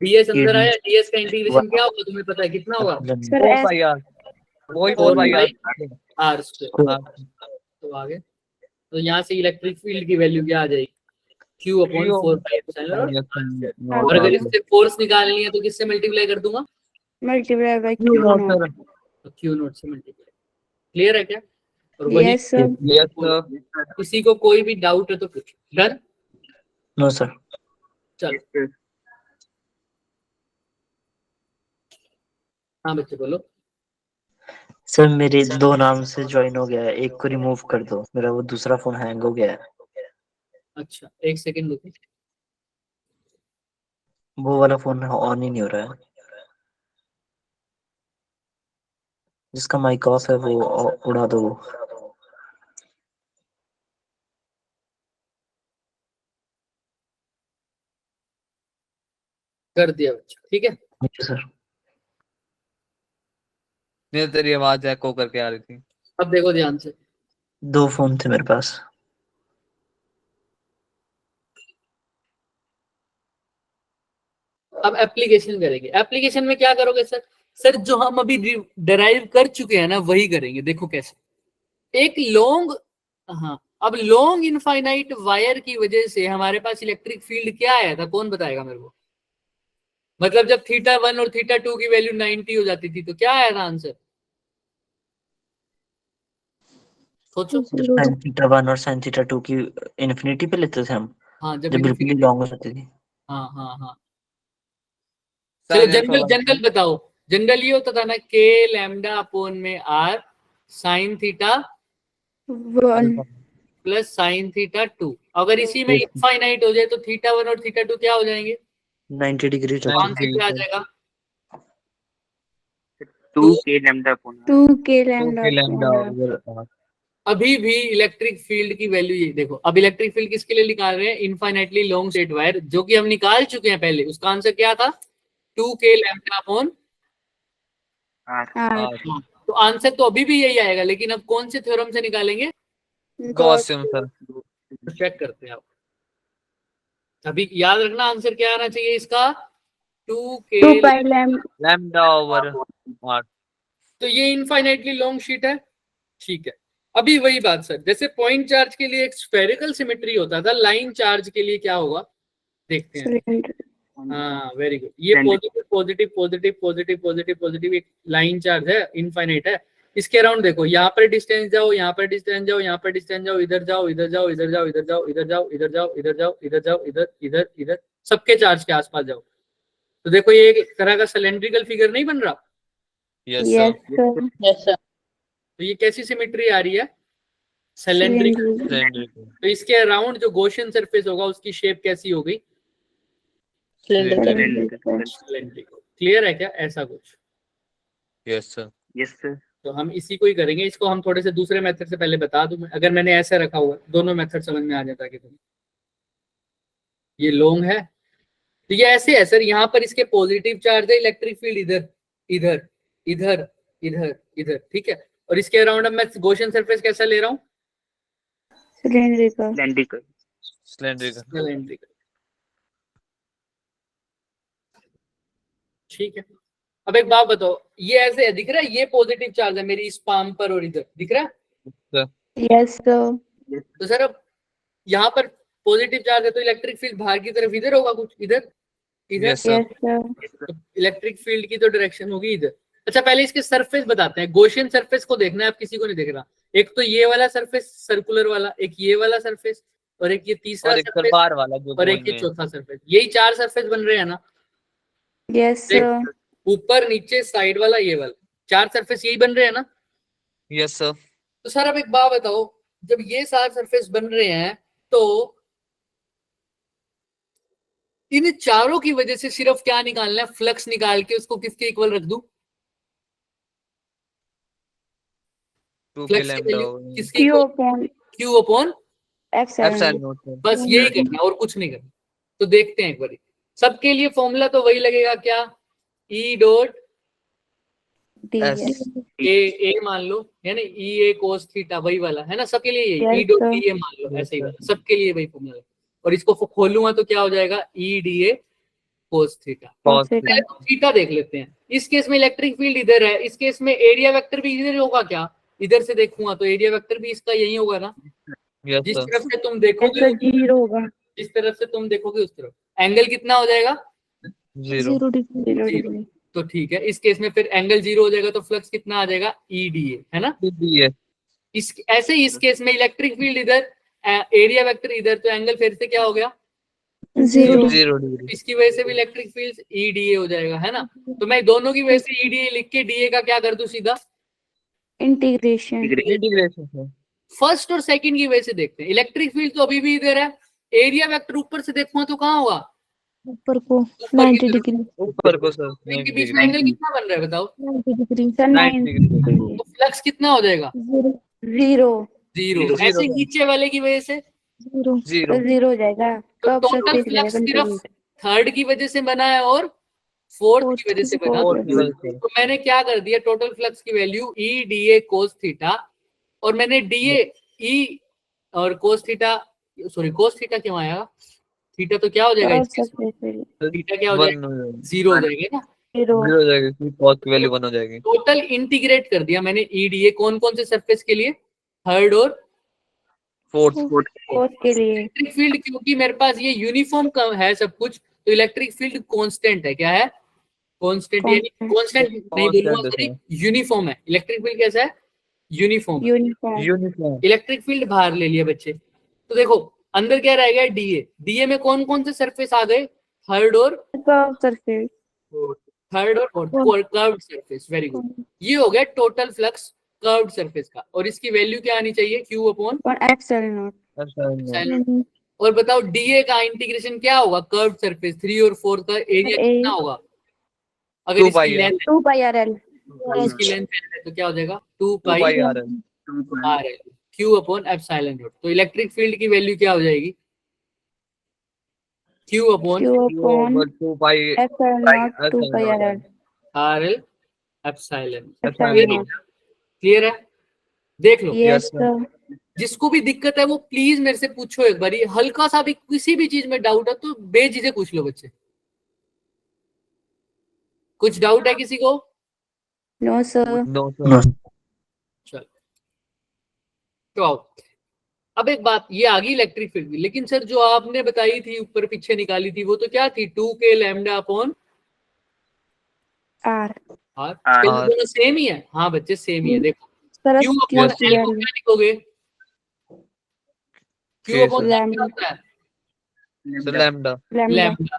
डीएस अंदर आया, डीएस का इंटीग्रेशन क्या होगा तुम्हें पता है कितना होगा? Sir 4 S. पाई आर, वही 4 पाई आर। Are square. तो आगे, तो यहाँ से इलेक्ट्रिक फील्ड की वैल्यू क्या आ जाएगी? Q upon 4 pi epsilon not. और अगर इससे फोर्स निकालनी है तो किससे मल्टीप्लाई कर दूंगा? Multiply by Q naught. तो Q नोट से मल्टीप्लाई। क्लियर है क्या? और वही Yes, sir. Yes sir. किसी को कोई भी डाउट है तो पूछो। डन? No, sir. चलो हाँ बच्चे बोलो। सर मेरे 2 नाम से ज्वाइन हो गया है, एक को रिमूव कर दो, मेरा वो दूसरा फोन हैंग हो गया है। अच्छा एक सेकंड रुको। वो वाला फोन ऑन ही नहीं हो रहा है, जिसका माइक ऑफ है वो उड़ा दो। कर दिया बच्चा, ठीक है। सर नहीं तेरी आवाज एको करके आ रही थी। अब देखो ध्यान से, 2 फोन थे मेरे पास। अब एप्लीकेशन करेंगे। एप्लीकेशन में क्या करोगे सर? सर जो हम अभी डिराइव कर चुके हैं ना वही करेंगे। देखो कैसे, एक लॉन्ग, हाँ अब लॉन्ग इनफाइनाइट वायर की वजह से हमारे पास इलेक्ट्रिक फील्ड क्या आया था? कौन बताएगा मेरे को? मतलब जब θ1 और θ2 की वैल्यू 90 हो जाती थी तो क्या आया था आंसर? सोचो। sin θ1 और sin θ2 की इन्फिनिटी पे लेते थे हम, हाँ जब बिल्कुल ही लॉन्ग हो जाती थी। हाँ हाँ हाँ। चलो जनरल बताओ। जनरल ये होता था ना, k लैम्डा अपोन में r sin theta 1. Plus sin θ2। अगर इसी में इनफाइनाइट हो जाए तो θ1 और θ2 क्या हो जाएंगे? 90 डिग्री आंसर क्या आ जाएगा? 2k lambda upon 2k lambda. Lambda. अभी भी इलेक्ट्रिक फील्ड की वैल्यू ये देखो। अब इलेक्ट्रिक फील्ड किसके लिए निकाल रहे हैं? इनफाइनाइटली लॉन्ग स्ट्रेट वायर, जो कि हम निकाल चुके हैं पहले। उसका आंसर क्या था? 2k lambda upon R. तो आंसर तो अभी भी यही आएगा, लेकिन अब कौन से थ्योरम से निकालेंगे? Gaussian sir. चेक करते हैं आप। अभी याद रखना आंसर क्या आना चाहिए इसका? 2k 2 pi lambda. Lambda over R. तो ये इनफाइनाइटली लॉन्ग शीट है, ठीक है। अभी वही बात सर, जैसे पॉइंट चार्ज के लिए एक स्फेरिकल सिमेट्री होता था, लाइन चार्ज के लिए क्या होगा देखते हैं। Cylinder. हाँ वेरी गुड, ये positive positive positive positive positive positive एक लाइन चार्ज है, इनफाइनाइट है। इसके अराउंड देखो, यहाँ पर डिस्टेंस जाओ, यहाँ पर डिस्टेंस जाओ, यहाँ पर डिस्टेंस जाओ, इधर जाओ, इधर जाओ, इधर जाओ, इधर जाओ, इधर जाओ, इधर जाओ, इधर जाओ, इधर जाओ, इधर इधर इधर, सबके चार्ज के आसपास जाओ। तो देखो ये एक तरह का सिलेंड्रिकल फिगर नहीं बन रहा। Yes Yes, sir. sir. Yes, sir. तो ये कैसी सिमेट्री आ रही है, सिलेंड्रिकल। Cylindrical. तो इसके अराउंड जो गॉसियन सरफेस होगा उसकी शेप कैसी हो गई, Cylindrical. Cylindrical. सिलेंड्रिकल। क्लियर है क्या, ऐसा कुछ। Yes sir. Yes sir. तो हम इसी को ही करेंगे, इसको हम थोड़े से दूसरे मेथड से पहले बता दूं। अगर मैंने ऐसे रखा हुआ, दोनों मेथड समझ में आ जाता है कि तुम्हें ये लॉन्ग है, तो ये ऐसे है सर, यहाँ पर इसके पॉजिटिव चार्ज है, इलेक्ट्रिक फील्ड इधर इधर इधर इधर इधर, ठीक है। और इसके अराउंड अब मैं गॉसियन सरफेस कैसा ले रहा हूँ, Cylindrical. सिलेंड्रिकल। सिलेंड्रिकल। सिलेंड्रिकल, ठीक है। अब एक बात बताओ, ये ऐसे है, दिख रहा है, ये पॉजिटिव चार्ज है मेरी इस पाम पर और इधर, दिख रहा है। Yes, sir. तो सर अब यहाँ पर पॉजिटिव चार्ज है तो इलेक्ट्रिक फील्ड बाहर की तरफ इधर होगा, कुछ इधर इधर। Yes sir. Yes, sir. तो इलेक्ट्रिक फील्ड की तो डायरेक्शन होगी इधर। अच्छा पहले इसके सरफेस बताते हैं, गॉसियन सरफेस को देखना है, आप किसी को नहीं देख रहा। एक तो ये वाला सरफेस सर्कुलर वाला, एक ये वाला सरफेस, और एक ये तीसरा और एक सरफेस, बार वाला जो और एक ये चौथा सरफेस। यही 4 सरफेस बन रहे हैं ना, Yes, sir. ऊपर नीचे साइड वाला ये वाला, 4 सरफेस यही बन रहे हैं ना। Yes sir. तो सर अब एक बात बताओ, जब ये 4 सरफेस बन रहे हैं तो इन चारों की वजह से सिर्फ क्या निकालना है, फ्लक्स निकाल के उसको किसके इक्वल रख दूं, 2 फ्लक्स के की लैम्डा वैल्यू किसके Q equal, upon Q upon epsilon. Epsilon not sir. बस यही करना है और कुछ नहीं करना। तो देखते हैं एक बार, सबके लिए फॉर्मूला तो वही लगेगा क्या, ई डॉट DS. ए मान लो, है ना, ई ए कोस थीटा, वही वाला है ना, सबके लिए यही Yes, E dot sir. D A मान लो, ऐसे ही वाला सबके लिए वही फॉर्मूला है। और इसको खोलूंगा तो क्या हो जाएगा, E D A cos theta. Cos पहले तो थीटा देख लेते हैं। इस केस में इलेक्ट्रिक फील्ड इधर है, इस केस में एरिया वेक्टर भी इधर होगा क्या, इधर से देखूंगा तो एरिया वेक्टर भी इसका यही होगा ना। यस जिस सर। तरफ से तुम Yes, देखोगे, sir. 0 होगा. जिस तरफ से तुम देखोगे उस तरफ एंगल कितना हो जाएगा, 0 0 degree. तो ठीक है। इस केस में फिर एंगल 0 हो जाएगा तो फ्लक्स कितना आ जाएगा, ई डी ए, है ना। यस इस ऐसे ही इस केस में इलेक्ट्रिक फील्ड इधर, एरिया वेक्टर इधर, तो एंगल फिर से क्या हो गया, 0 0 डिग्री। इसकी वजह से भी electric field E D A हो जाएगा, है ना। तो मैं दोनों की वजह से ई डी ए लिख के डी ए का क्या कर दूं सीधा, integration. Integration sir. फर्स्ट और सेकंड की वजह से देखते हैं। इलेक्ट्रिक फील्ड तो अभी भी इधर है, एरिया वेक्टर ऊपर से देखूंगा तो कहाँ होगा, ऊपर को ऊपर की 90 तरफ। डिग्री. ऊपर को सर तो इनके 90 बीच में डिग्री। एंगल कितना बन रहा है बताओ, 90 डिग्री. Sir 90 90 degree. डिग्री. तो फ्लक्स कितना हो जाएगा, 0 जीरो। Zero. ऐसे नीचे वाले की वजह से 0 0 0 हो जाएगा. तो कब टोटल सरफेस फ्लक्स रहेगा सिर्फ थर्ड की वजह से बना है और फोर्थ की वजह से बना। फोर्थ की वजह से। तो मैंने क्या कर दिया, टोटल फ्लक्स की value E D A cos theta, और मैंने डी ए ई और cos theta, sorry cos theta क्यों आया, थीटा तो क्या हो जाएगा कब इसके, सरफेस थीटा क्या हो जाएगा, 0 हो जाएगा ना। 0 0 हो जाएगी, cos की वैल्यू 1 हो जाएगी। टोटल इंटीग्रेट कर दिया मैंने ई डी ए, कौन कौन से सरफेस के लिए, थर्ड और फोर्थ। कोस के लिए. इलेक्ट्रिक फील्ड, क्योंकि मेरे पास ये यूनिफॉर्म है सब कुछ, तो इलेक्ट्रिक फील्ड कांस्टेंट है, क्या है, कांस्टेंट, यानी कांस्टेंट नहीं बोलूंगा, सॉरी यूनिफॉर्म है। इलेक्ट्रिक फील्ड कैसा है, uniform. Uniform. Uniform. Electric field बाहर ले लिया बच्चे, तो देखो अंदर क्या रह गया, डीए। डीए में कौन कौन से सरफेस आ गए, थर्ड और कब surface. Curved surface. Very good, ये हो गया टोटल फ्लक्स कर्व्ड सरफेस का। और इसकी वैल्यू क्या आनी चाहिए, क्यू अपॉन और एप्सिलॉन नॉट. साइन। और बताओ डीए का इंटीग्रेशन क्या होगा, कर्व्ड सरफेस 3 और 4 का एरिया कितना होगा, अगर 2 इसकी पाई लेंथ, 2 पाई RL. इसकी लेंथ है तो क्या हो जाएगा, 2 2 पाई पाई RL। R L Q upon epsilon not. तो इलेक्ट्रिक फील्ड की वैल्यू क्या हो जाएगी, Q upon Q upon 2 pi epsilon not 2 pi RL. R L epsilon. Epsilon not. Clear है, देख लो। Yes sir. जिसको भी दिक्कत है वो प्लीज मेरे से पूछो एक बारी, हल्का सा भी किसी भी चीज में डाउट है तो बेझिझक पूछ लो बच्चे। कुछ डाउट है किसी को, No, sir. No No. Sir चलो तो आओ। अब एक बात, ये आ गई इलेक्ट्रिक फील्ड की, लेकिन सर जो आपने बताई थी ऊपर पीछे निकाली थी वो तो क्या थी, 2k lambda upon R. R. R. तो ये दोनों सेम ही है। हाँ बच्चे सेम ही है। देखो Sir, Q upon Q L को CL. क्या लिखोगे, Q K, upon sir. L क्या Lambda. होता है, सर लैम्डा Lambda. लैम्डा।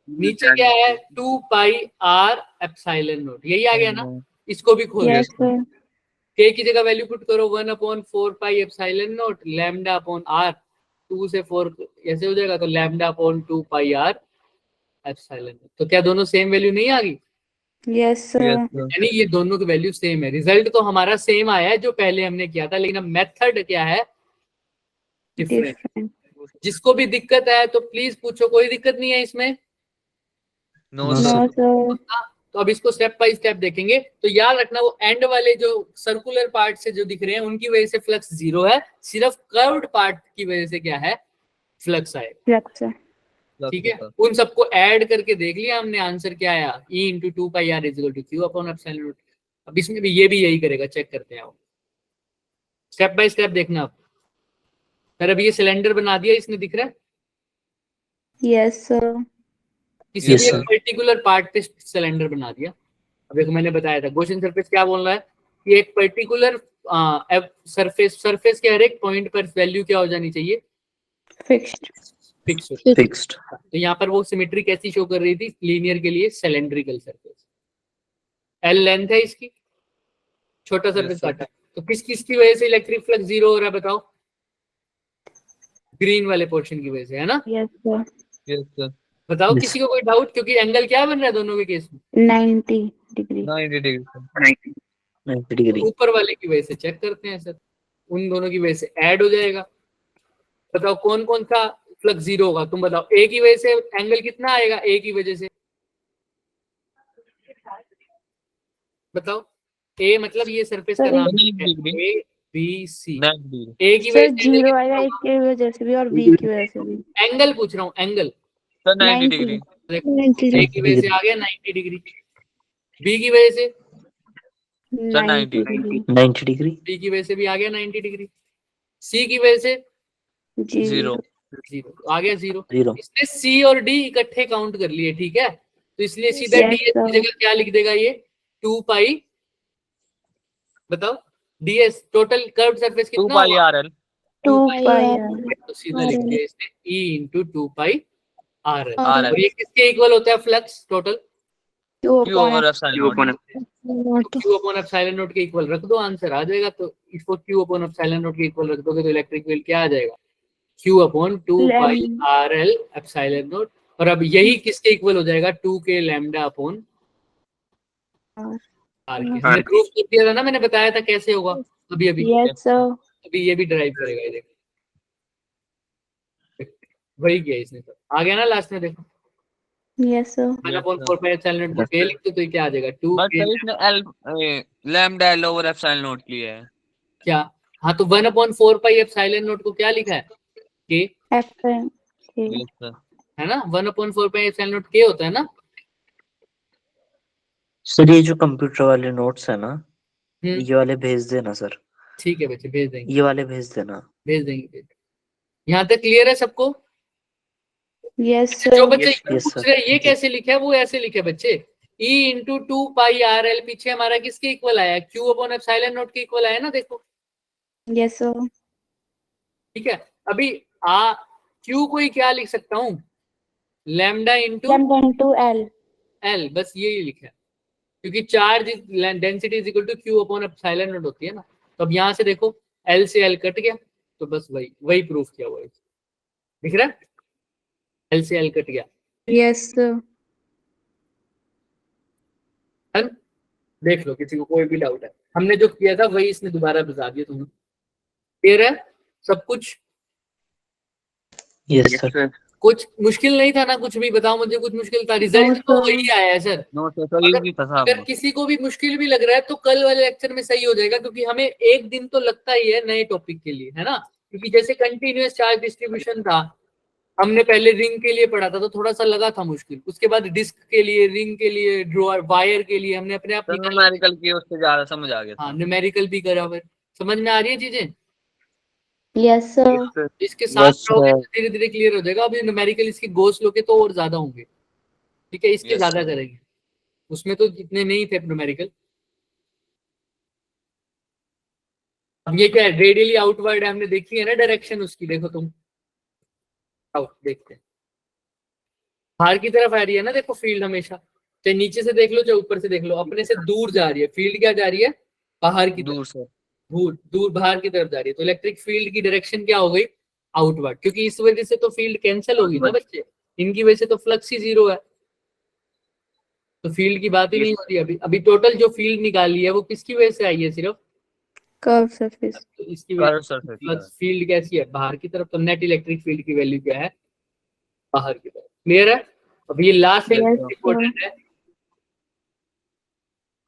नीचे क्या है, 2 पाई आर एप्सिलॉन नोट, यही आ गया ना। इसको भी खोल Yes, दो, sir. k की जगह वैल्यू पुट करो 1 upon 4 pi epsilon naught lambda upon R, 2 से 4 ऐसे हो जाएगा, तो lambda upon 2 pi R epsilon naught. तो क्या दोनों सेम वैल्यू नहीं आ गई, Yes, sir. यस सर यानी ये दोनों की वैल्यू सेम है। रिजल्ट तो हमारा सेम आया है जो पहले हमने किया था, लेकिन अब मेथड क्या है, डिफरेंट। Different. जिसको भी दिक्कत है तो प्लीज पूछो, कोई दिक्कत नहीं है इसमें। No No, sir No, sir. तो अब इसको स्टेप बाय स्टेप देखेंगे। तो याद रखना वो एंड वाले जो सर्कुलर पार्ट से जो दिख रहे हैं उनकी वजह से फ्लक्स जीरो है, सिर्फ कर्व्ड पार्ट की वजह से क्या है, फ्लक्स आए। Flux, sir. ठीक है, उन सबको ऐड करके देख लिया हमने, आंसर क्या आया, E into 2 pi R is equal to Q upon epsilon naught. अब इसमें भी ये यही करेगा, चेक करते हैं स्टेप बाय स्टेप देखना। अब सर अब ये सिलेंडर बना दिया इसने, दिख रहा है, Yes, sir. किसी Yes, भी एक sir. पर्टिकुलर पार्ट पे सिलेंडर बना दिया। अब देखो मैंने बताया था गॉसियन सरफेस क्या बोल रहा है कि एक पर्टिकुलर सरफेस के हर एक पॉइंट पर वैल्यू क्या हो जानी चाहिए, Fixed. फिक्स। Fixed. तो यहाँ पर वो सिमेट्री कैसी शो कर रही थी, लीनियर के लिए सिलेंड्रिकल सरफेस, एल लेंथ है इसकी, छोटा सरफेस sir. काटा है। तो किस किस की वजह से इलेक्ट्रिक फ्लक्स जीरो हो रहा है बताओ, ग्रीन वाले पोर्शन की वजह से, है ना। Yes, sir. यस सर बताओ Yes. किसी को कोई डाउट, क्योंकि एंगल क्या बन रहा है दोनों के केस में, 90 degree. 90 degree sir 90 degree. ऊपर वाले की वजह से चेक करते हैं सर, उन दोनों की वजह से ऐड हो जाएगा। बताओ कौन कौन सा फ्लक्स जीरो होगा, तुम बताओ। ए की वजह से एंगल कितना आएगा, ए की वजह से बताओ। ए मतलब ये सरफेस का Sir, नाम 90 है, degree. A B C. 90 degree A की sir, वजह से एंगल 0 कितना आएगा, होगा? एक की वजह से भी और B की वजह से भी. एंगल पूछ रहा हूँ, एंगल। सर 90 90. डिग्री देखो 90 ए की वजह से आ गया 90 डिग्री, बी की वजह से, सर 90 90 degree. 90 degree. बी की वजह से भी आ गया 90 डिग्री, सी की वजह से जीरो 0. जीरो आ गया, जीरो। 0. इसने सी और डी इकट्ठे काउंट कर लिए, ठीक है, तो इसलिए सीधा Yes, डी की sir. जगह क्या लिख देगा ये, 2 पाई, बताओ डीएस टोटल कर्व्ड सरफेस 2 कितना पाई होगा, आरएल 2 pi तो सीधा लिख दिया इसने E into 2 pi R L. RL. और ये किसके इक्वल होता है flux total, Q Q upon over epsilon F0. Q upon epsilon note के इक्वल रख दो, आंसर आ जाएगा। तो इसको क्यू अपॉन एप्सिलॉन नोट के इक्वल रख दोगे तो इलेक्ट्रिक फील्ड क्या आ जाएगा, क्यू अपॉन 2 पाई Lambda. R L epsilon note. और अब यही किसके इक्वल हो जाएगा, 2k lambda upon R. Are के। हमने प्रूफ कर दिया था ना, मैंने बताया था कैसे होगा, अभी अभी Yes, sir. अभी ये भी ड्राइव करेगा, ये देखो वही किया इसने। तो आ गया ना लास्ट में, देखो Yes, sir. 1/4 पाई एप्सिलॉन नोट को k लिख दो तो ये क्या आ जाएगा, 2 बट k सर इसने L lambda L over epsilon note लिया है क्या, हाँ तो 1/4 पाई एप्सिलॉन नोट को क्या लिखा है, k, FM. Okay. Yes sir है ना, 1/4 पाई एप्सिलॉन नोट k होता है ना। सर ये जो कंप्यूटर वाले नोट्स है ना, हम्म, ये वाले भेज देना सर. ठीक है बच्चे भेज देंगे, ये वाले भेज देना. भेज देंगे, भेज देंगे। यहाँ तक क्लियर है सबको। Yes, जो sir. बच्चे Yes, पूछ sir. रहे हैं ये कैसे लिखा है, वो ऐसे लिखे बच्चे, E into 2 pi R L पीछे हमारा किसके इक्वल आया, क्यू अपॉन एप्सिलॉन नोट के इक्वल आया ना, देखो Yes, sir. ठीक है। अभी क्यू को ही क्या लिख सकता हूँ, lambda into Lambda into L. L, बस यही लिखा है, क्योंकि charge density is equal to Q upon epsilon naught होती है ना। तो अब यहाँ से देखो एल से एल कट गया, तो बस वही प्रूफ किया हुआ है, दिख रहा है, एल से एल कट गया, Yes, sir. है ना? देख लो किसी को कोई भी डाउट है, हमने जो किया था वही इसने दोबारा बता दिया तुम्हें, क्लियर है सब कुछ, Yes, sir. कुछ मुश्किल नहीं था ना, कुछ भी बताओ मुझे, कुछ मुश्किल था, रिजल्ट तो वही आया है sir. No sir sir easy था अगर साहब किसी को भी मुश्किल भी लग रहा है तो कल वाले लेक्चर में सही हो जाएगा, क्योंकि हमें एक दिन तो लगता ही है नए टॉपिक के लिए, है ना, क्योंकि जैसे कंटिन्यूअस चार्ज डिस्ट्रीब्यूशन था हमने पहले रिंग के लिए पढ़ा था तो थोड़ा सा लगा था मुश्किल, उसके बाद डिस्क के लिए, रिंग के लिए, ड्रॉअर, वायर के लिए हमने अपने आप निकाला। न्यूमेरिकल की उससे ज्यादा समझ आ गया था। हाँ न्यूमेरिकल भी करा, फिर समझ में आ रही है चीजें। Yes, sir. इसके साथ Yes, रहोगे sir. तो धीरे धीरे क्लियर हो जाएगा। अभी न्यूमेरिकल इसके गोस लोगे तो और ज्यादा होंगे, ठीक है, इसके Yes, ज्यादा sir. करेंगे, उसमें तो इतने नहीं थे न्यूमेरिकल। अब ये क्या है, रेडियली आउटवर्ड है, हमने देखी है ना डायरेक्शन उसकी, देखो तुम आउट देखते हैं, बाहर की तरफ आ रही है ना, देखो फील्ड हमेशा, चाहे नीचे से देख लो चाहे ऊपर से देख लो, अपने से दूर जा रही है फील्ड, क्या जा रही है, बाहर की तरफ, दूर से। दूर दूर बाहर की तरफ जा रही है। तो इलेक्ट्रिक फील्ड की डायरेक्शन क्या हो गई, आउटवर्ड, क्योंकि इस वजह से तो फील्ड कैंसिल होगी ना बच्चे, इनकी वजह से तो फ्लक्स ही जीरो है, तो फील्ड की बात ही नहीं हो रही। अभी अभी टोटल जो फील्ड निकाली है वो किसकी वजह से आई है, सिर्फ Curve surface. तो इसकी वजह कर्व से सरफेस। फ्लक्स फील्ड कैसी है, बाहर की तरफ, तो नेट इलेक्ट्रिक फील्ड की वैल्यू क्या है, बाहर की तरफ। क्लियर है। अब ये लास्ट Yes, इंपॉर्टेंट है,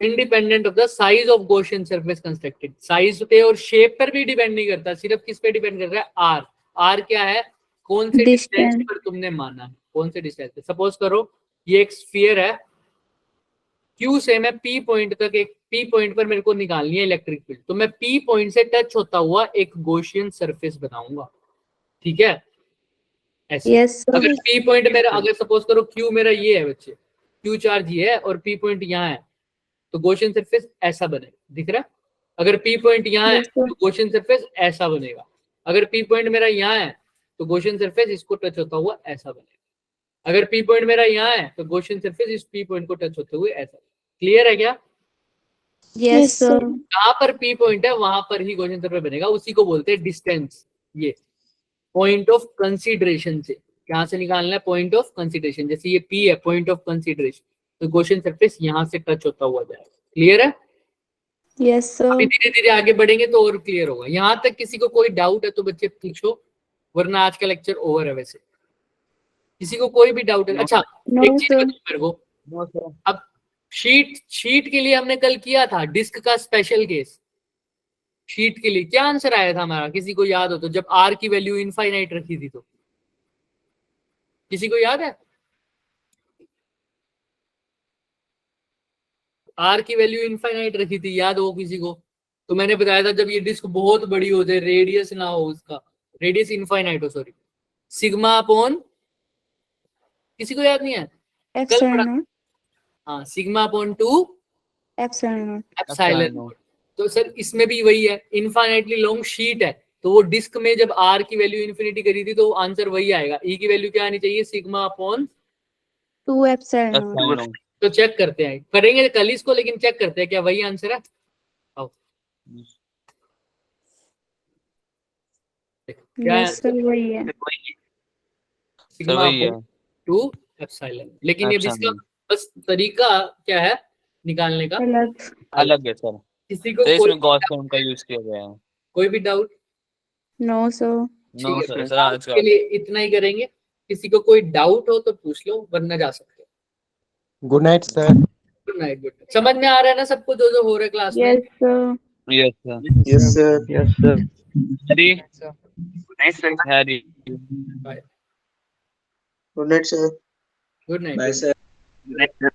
independent of the size of Gaussian surface constructed, size पे और शेप पर भी डिपेंड नहीं करता, सिर्फ किस पे डिपेंड कर रहा है, आर। आर क्या है, कौन से डिस्टेंस Distance. पर तुमने माना है, कौन से डिस्टेंस पे। सपोज करो ये एक स्फीयर है, Q से मैं P पॉइंट तक, एक P पॉइंट पर मेरे को निकालनी है इलेक्ट्रिक फील्ड, तो मैं P पॉइंट से टच होता हुआ एक गॉसियन सरफेस बनाऊंगा, ठीक है, ऐसे। Yes, sir. अगर P पॉइंट मेरा, अगर सपोज करो Q मेरा ये है बच्चे, Q चार्ज ये है और P पॉइंट यहाँ है, तो गॉसियन सरफेस ऐसा बनेगा, दिख रहा है। अगर P पॉइंट यहाँ है Yes, sir. तो गॉसियन सरफेस ऐसा बनेगा। अगर P पॉइंट मेरा यहाँ है तो गॉसियन सरफेस इसको टच होता हुआ ऐसा बनेगा। अगर P पॉइंट मेरा यहाँ है तो गॉसियन सरफेस इस P पॉइंट को टच होते हुए ऐसा। क्लियर है क्या। Yes, sir. जहां पर P पॉइंट है वहां पर ही गॉसियन सरफेस बनेगा, उसी को बोलते हैं डिस्टेंस। ये पॉइंट ऑफ कंसीडरेशन से, कहां से निकालना है, पॉइंट ऑफ कंसीडरेशन। जैसे ये P है, पॉइंट ऑफ कंसीडरेशन, तो गॉसियन सरफेस यहाँ से टच होता हुआ जाएगा। क्लियर है। Yes, sir. अभी धीरे धीरे आगे बढ़ेंगे तो और क्लियर होगा। यहाँ तक किसी को कोई डाउट है तो बच्चे पूछो, वरना आज का लेक्चर ओवर है। वैसे किसी को कोई भी डाउट है, अच्छा No, एक चीज sir. बताओ मेरे को, अब शीट के लिए हमने कल किया था डिस्क का स्पेशल केस। शीट के लिए क्या आंसर आया था हमारा, किसी को याद हो तो, जब आर की वैल्यू इनफाइनाइट रखी थी तो, किसी को याद है आर की वैल्यू इनफाइनाइट रखी थी, याद हो किसी को। तो मैंने बताया था जब ये डिस्क बहुत बड़ी हो जाए, रेडियस ना हो उसका, रेडियस इनफाइनाइट हो, सॉरी, सिग्मा अपॉन, किसी को याद नहीं है, Epsilon naught. हाँ, sigma upon 2 Epsilon naught. Epsilon. तो सर इसमें भी वही है, इनफाइनाइटली लॉन्ग शीट है, तो वो डिस्क में जब आर की वैल्यू इन्फिनिटी करी थी तो आंसर वही आएगा। ई की वैल्यू क्या आनी चाहिए, सिग्मा अपॉन 2 epsilon naught. तो चेक करते हैं, करेंगे कल इसको, लेकिन चेक करते हैं क्या वही आंसर है। आओ क्या है, Yes, sir. वही है. सिग्मा वही है। Upon 2 epsilon. लेकिन ये इसका एप्सिलॉन। बस तरीका क्या है निकालने का, अलग. अलग है सर, किसी को तो इसमें कोई, गॉसियन का यूज किया गया है। कोई भी डाउट। No, sir. नो ठीक सर, है, सर आज के लिए इतना ही करेंगे। किसी को कोई डाउट हो तो पूछ लो, वरना जा सकते हो। Good night sir. Good night, good night. समझ में आ रहा है ना सबको जो जो हो रहा है क्लास में। Yes, sir. Yes sir. Yes, sir. Yes, sir. Harry, nice sir. Harry, Good night, sir. Good night. Bye, sir. Nice sir.